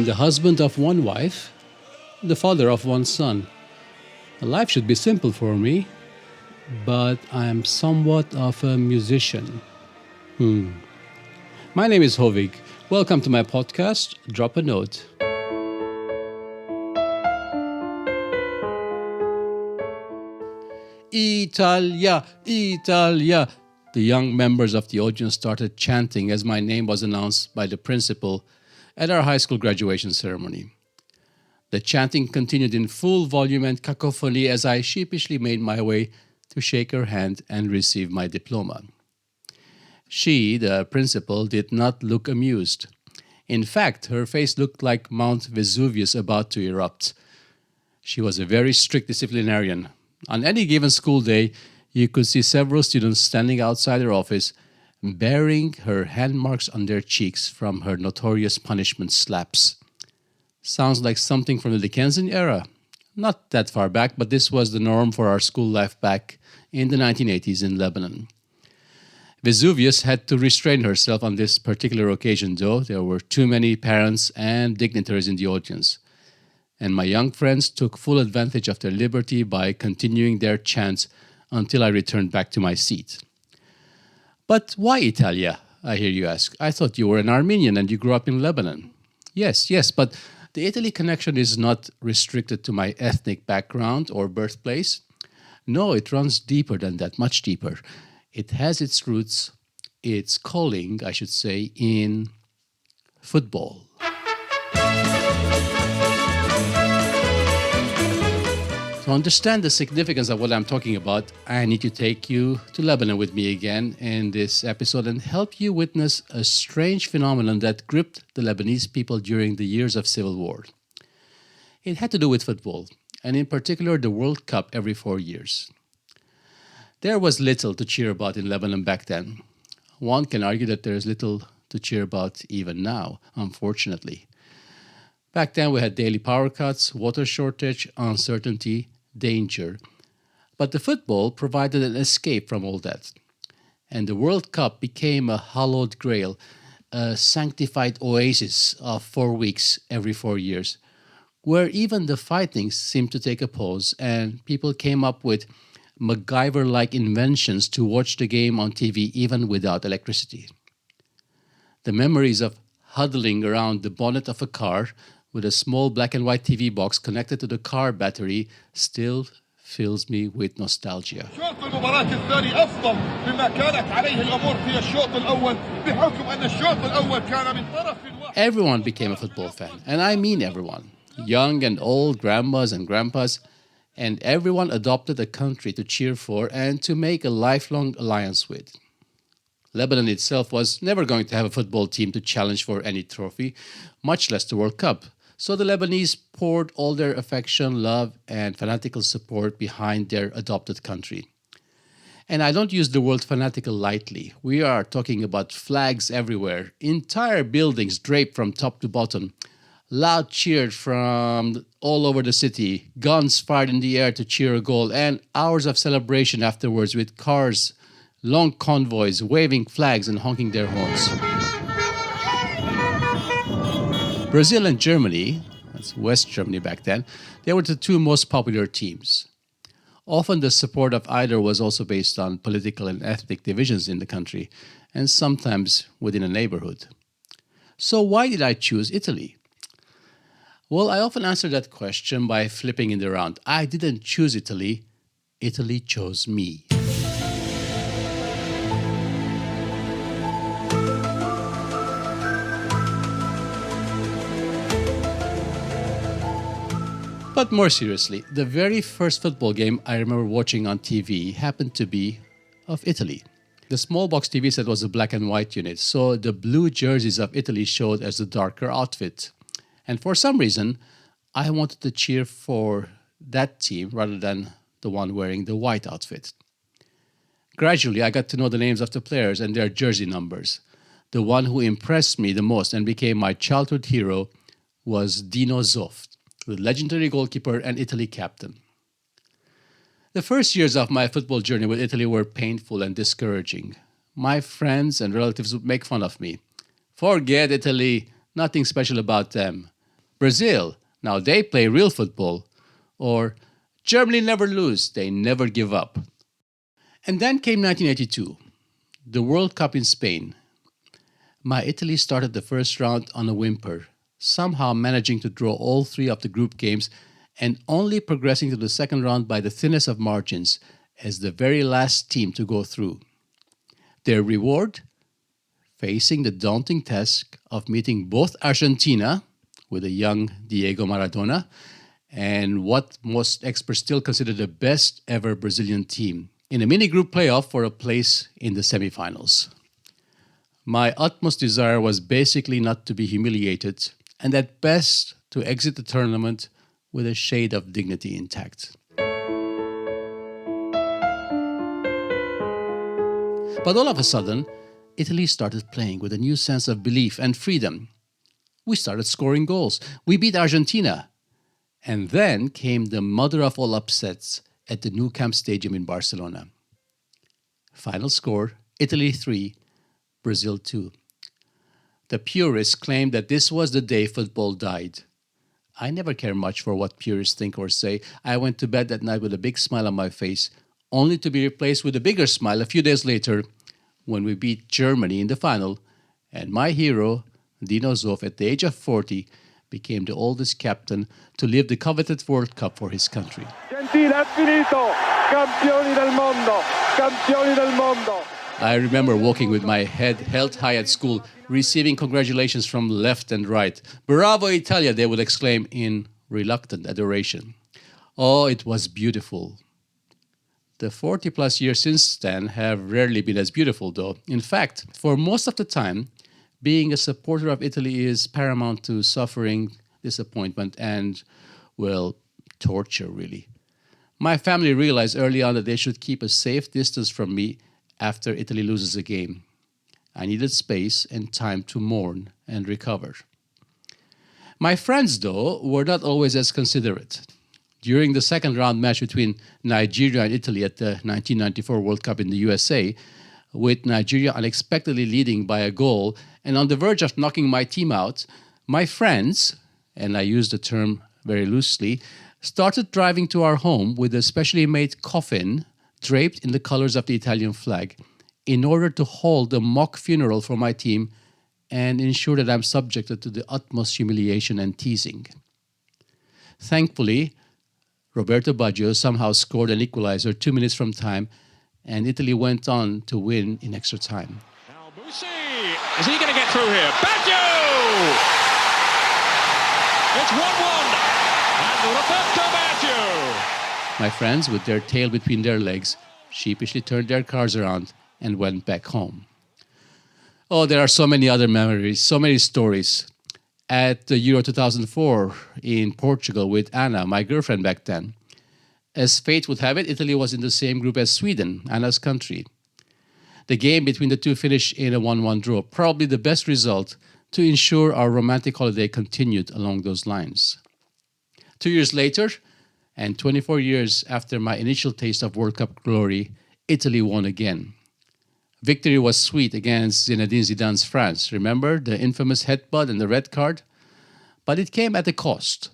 I'm the husband of one wife, the father of one son. Life should be simple for me, but I'm somewhat of a musician. My name is Hovig. Welcome to my podcast, Drop a Note. Italia, Italia. The young members of the audience started chanting as my name was announced by the principal at our high school graduation ceremony. The chanting continued in full volume and cacophony as I sheepishly made my way to shake her hand and receive my diploma. She, the principal, did not look amused. In fact, her face looked like Mount Vesuvius about to erupt. She was a very strict disciplinarian. On any given school day, you could see several students standing outside her office, bearing her hand marks on their cheeks from her notorious punishment slaps. Sounds like something from the Dickensian era. Not that far back, but this was the norm for our school life back in the 1980s in Lebanon. Vesuvius had to restrain herself on this particular occasion, though there were too many parents and dignitaries in the audience. And my young friends took full advantage of their liberty by continuing their chants until I returned back to my seat. But why Italia, I hear you ask? I thought you were an Armenian and you grew up in Lebanon. Yes, but the Italy connection is not restricted to my ethnic background or birthplace. No, it runs deeper than that, much deeper. It has its roots, its calling, I should say, in football. To understand the significance of what I'm talking about, I need to take you to Lebanon with me again in this episode and help you witness a strange phenomenon that gripped the Lebanese people during the years of civil war. It had to do with football, and in particular the World Cup every 4 years. There was little to cheer about in Lebanon back then. One can argue that there is little to cheer about even now, unfortunately. Back then we had daily power cuts, water shortage, uncertainty, danger. But the football provided an escape from all that. And the World Cup became a hallowed grail, a sanctified oasis of 4 weeks every 4 years, where even the fighting seemed to take a pause and people came up with MacGyver-like inventions to watch the game on TV even without electricity. The memories of huddling around the bonnet of a car with a small black and white TV box connected to the car battery still fills me with nostalgia. Everyone became a football fan, and I mean everyone. Young and old, grandmas and grandpas, and everyone adopted a country to cheer for and to make a lifelong alliance with. Lebanon itself was never going to have a football team to challenge for any trophy, much less the World Cup. So the Lebanese poured all their affection, love, and fanatical support behind their adopted country. And I don't use the word fanatical lightly. We are talking about flags everywhere, entire buildings draped from top to bottom, loud cheers from all over the city, guns fired in the air to cheer a goal, and hours of celebration afterwards with cars, long convoys, waving flags and honking their horns. Brazil and Germany, that's West Germany back then, they were the two most popular teams. Often the support of either was also based on political and ethnic divisions in the country, and sometimes within a neighborhood. So why did I choose Italy? Well, I often answer that question by flipping it around. I didn't choose Italy, Italy chose me. But more seriously, the very first football game I remember watching on TV happened to be of Italy. The small box TV set was a black and white unit, so the blue jerseys of Italy showed as the darker outfit. And for some reason, I wanted to cheer for that team rather than the one wearing the white outfit. Gradually, I got to know the names of the players and their jersey numbers. The one who impressed me the most and became my childhood hero was Dino Zoff, the legendary goalkeeper and Italy captain. The first years of my football journey with Italy were painful and discouraging. My friends and relatives would make fun of me. Forget Italy, nothing special about them. Brazil, now they play real football. Or Germany never lose, they never give up. And then came 1982, the World Cup in Spain. My Italy started the first round on a whimper, somehow managing to draw all three of the group games and only progressing to the second round by the thinnest of margins as the very last team to go through. Their reward? Facing the daunting task of meeting both Argentina, with a young Diego Maradona, and what most experts still consider the best ever Brazilian team, in a mini-group playoff for a place in the semifinals. My utmost desire was basically not to be humiliated, and at best to exit the tournament with a shade of dignity intact. But all of a sudden, Italy started playing with a new sense of belief and freedom. We started scoring goals. We beat Argentina. And then came the mother of all upsets at the Nou Camp Stadium in Barcelona. Final score, Italy 3, Brazil 2. The purists claimed that this was the day football died. I never care much for what purists think or say. I went to bed that night with a big smile on my face, only to be replaced with a bigger smile a few days later when we beat Germany in the final, and my hero, Dino Zoff, at the age of 40, became the oldest captain to live the coveted World Cup for his country. Gentile, è finito! Campioni del mondo! Campioni del mondo! I remember walking with my head held high at school, receiving congratulations from left and right. Bravo Italia, they would exclaim in reluctant adoration. Oh, it was beautiful. The 40-plus years since then have rarely been as beautiful, though. In fact, for most of the time, being a supporter of Italy is paramount to suffering, disappointment, and, well, torture, really. My family realized early on that they should keep a safe distance from me after Italy loses a game. I needed space and time to mourn and recover. My friends, though, were not always as considerate. During the second round match between Nigeria and Italy at the 1994 World Cup in the USA, with Nigeria unexpectedly leading by a goal and on the verge of knocking my team out, my friends, and I use the term very loosely, started driving to our home with a specially made coffin draped in the colors of the Italian flag in order to hold a mock funeral for my team and ensure that I'm subjected to the utmost humiliation and teasing. Thankfully, Roberto Baggio somehow scored an equalizer 2 minutes from time, and Italy went on to win in extra time. Now Busi, is he going to get through here? Baggio! It's 1-1, and Roberto Baggio! My friends, with their tail between their legs, sheepishly turned their cars around and went back home. Oh, there are so many other memories, so many stories. At the Euro 2004 in Portugal with Anna, my girlfriend back then, as fate would have it, Italy was in the same group as Sweden, Anna's country. The game between the two finished in a 1-1 draw, probably the best result to ensure our romantic holiday continued along those lines. 2 years later, and 24 years after my initial taste of World Cup glory, Italy won again. Victory was sweet against Zinedine Zidane's France. Remember the infamous headbutt and the red card? But it came at a cost.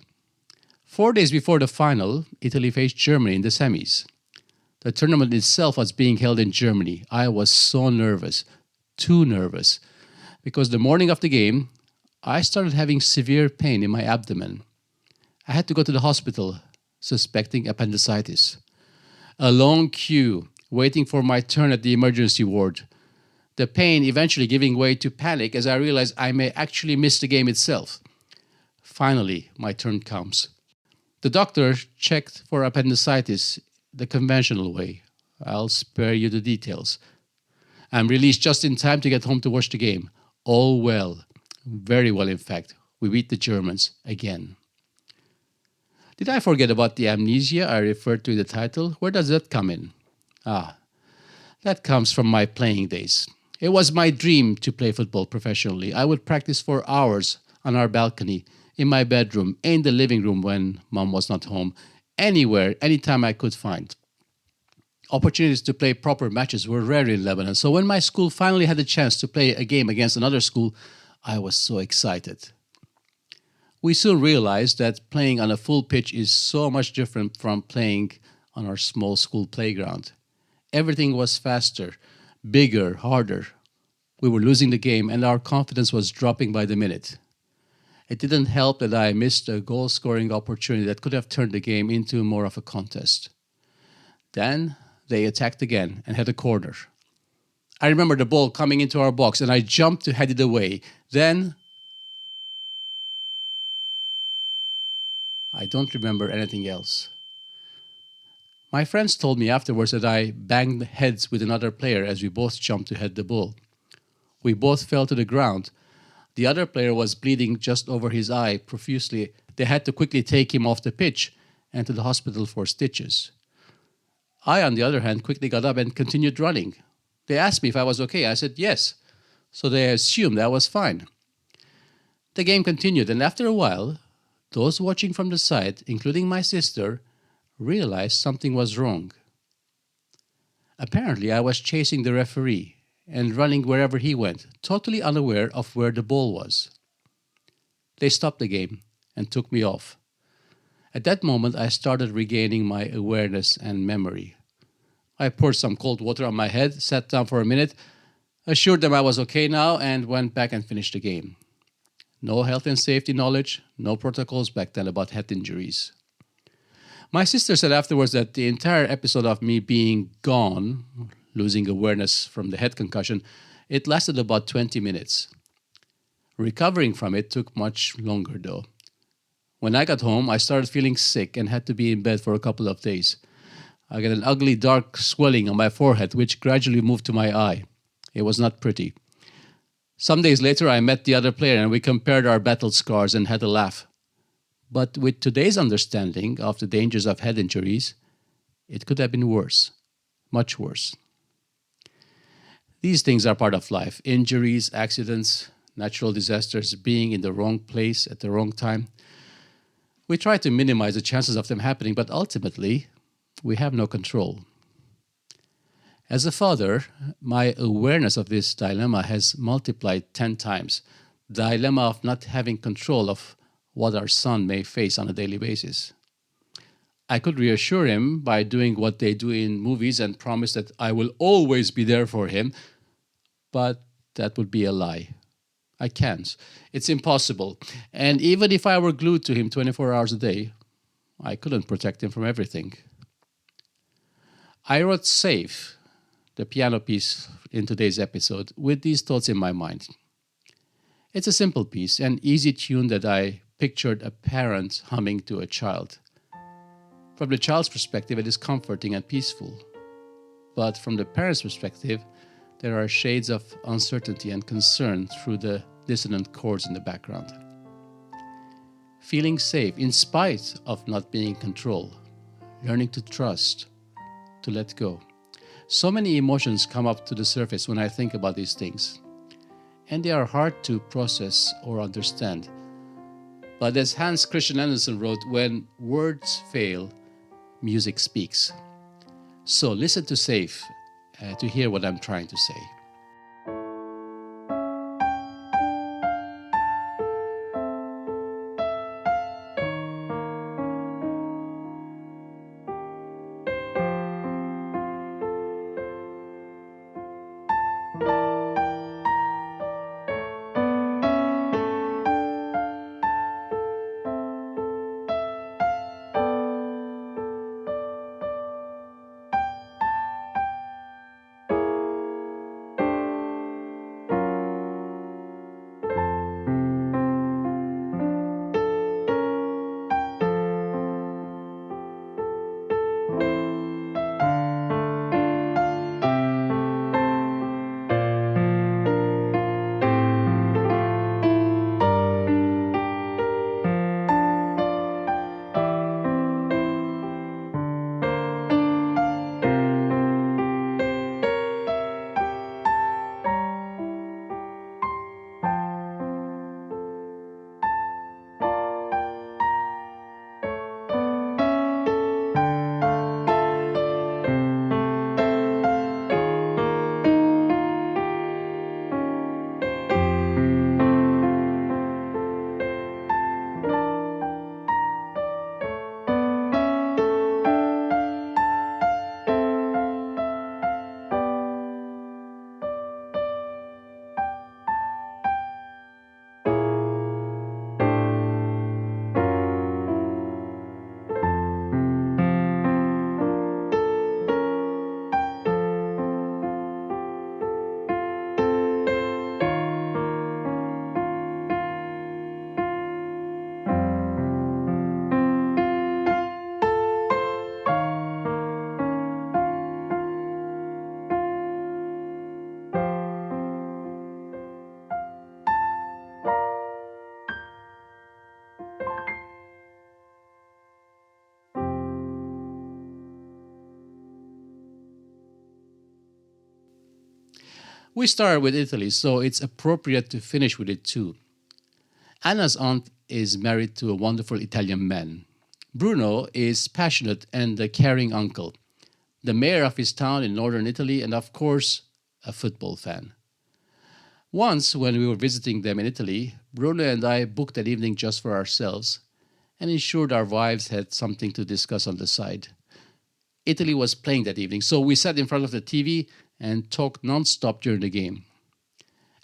4 days before the final, Italy faced Germany in the semis. The tournament itself was being held in Germany. I was so nervous, too nervous, because the morning of the game, I started having severe pain in my abdomen. I had to go to the hospital, suspecting appendicitis. A long queue, waiting for my turn at the emergency ward. The pain eventually giving way to panic as I realized I may actually miss the game itself. Finally, my turn comes. The doctor checked for appendicitis the conventional way. I'll spare you the details. I'm released just in time to get home to watch the game. All well. Very well, in fact. We beat the Germans again. Did I forget about the amnesia I referred to in the title? Where does that come in? That comes from my playing days. It was my dream to play football professionally. I would practice for hours on our balcony, in my bedroom, in the living room when mom was not home, anywhere, anytime I could find. Opportunities to play proper matches were rare in Lebanon, so when my school finally had the chance to play a game against another school, I was so excited. We soon realized that playing on a full pitch is so much different from playing on our small school playground. Everything was faster, bigger, harder. We were losing the game and our confidence was dropping by the minute. It didn't help that I missed a goal scoring opportunity that could have turned the game into more of a contest. Then they attacked again and had a corner. I remember the ball coming into our box and I jumped to head it away. Then I don't remember anything else. My friends told me afterwards that I banged heads with another player as we both jumped to head the ball. We both fell to the ground. The other player was bleeding just over his eye profusely. They had to quickly take him off the pitch and to the hospital for stitches. I, on the other hand, quickly got up and continued running. They asked me if I was okay. I said yes. So they assumed I was fine. The game continued, and after a while, those watching from the side, including my sister, realized something was wrong. Apparently, I was chasing the referee and running wherever he went, totally unaware of where the ball was. They stopped the game and took me off. At that moment, I started regaining my awareness and memory. I poured some cold water on my head, sat down for a minute, assured them I was okay now, and went back and finished the game. No health and safety knowledge, no protocols back then about head injuries. My sister said afterwards that the entire episode of me being gone, losing awareness from the head concussion, it lasted about 20 minutes. Recovering from it took much longer though. When I got home, I started feeling sick and had to be in bed for a couple of days. I got an ugly dark swelling on my forehead, which gradually moved to my eye. It was not pretty. Some days later, I met the other player and we compared our battle scars and had a laugh. But with today's understanding of the dangers of head injuries, it could have been worse, much worse. These things are part of life. Injuries, accidents, natural disasters, being in the wrong place at the wrong time. We try to minimize the chances of them happening, but ultimately, we have no control. As a father, my awareness of this dilemma has multiplied 10 times. The dilemma of not having control of what our son may face on a daily basis. I could reassure him by doing what they do in movies and promise that I will always be there for him, but that would be a lie. I can't. It's impossible. And even if I were glued to him 24 hours a day, I couldn't protect him from everything. I wrote Safe, the piano piece in today's episode, with these thoughts in my mind. It's a simple piece, an easy tune that I pictured a parent humming to a child. From the child's perspective, it is comforting and peaceful. But from the parent's perspective, there are shades of uncertainty and concern through the dissonant chords in the background. Feeling safe in spite of not being in control, learning to trust, to let go. So many emotions come up to the surface when I think about these things, and they are hard to process or understand. But as Hans Christian Andersen wrote, when words fail, music speaks. So listen to Safe to hear what I'm trying to say. We started with Italy, so it's appropriate to finish with it too. Anna's aunt is married to a wonderful Italian man. Bruno is passionate and a caring uncle, the mayor of his town in northern Italy, and of course, a football fan. Once, when we were visiting them in Italy, Bruno and I booked an evening just for ourselves and ensured our wives had something to discuss on the side. Italy was playing that evening, so we sat in front of the TV and talked non-stop during the game.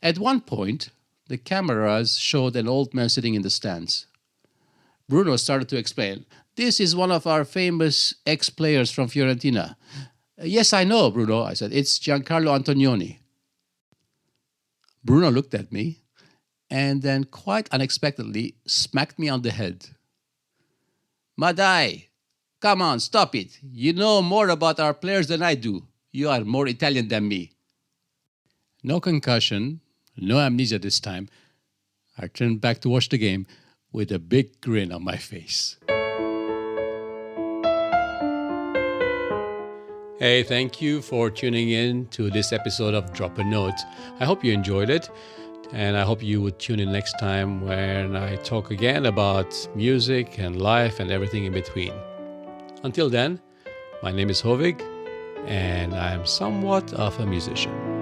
At one point, the cameras showed an old man sitting in the stands. Bruno started to explain, "This is one of our famous ex-players from Fiorentina." "Yes, I know, Bruno," I said. "It's Giancarlo Antonioni." Bruno looked at me and then quite unexpectedly smacked me on the head. "Ma dai, come on, stop it. You know more about our players than I do. You are more Italian than me." No concussion, no amnesia this time. I turned back to watch the game with a big grin on my face. Hey, thank you for tuning in to this episode of Drop a Note. I hope you enjoyed it, and I hope you would tune in next time when I talk again about music and life and everything in between. Until then, my name is Hovig, and I'm somewhat of a musician.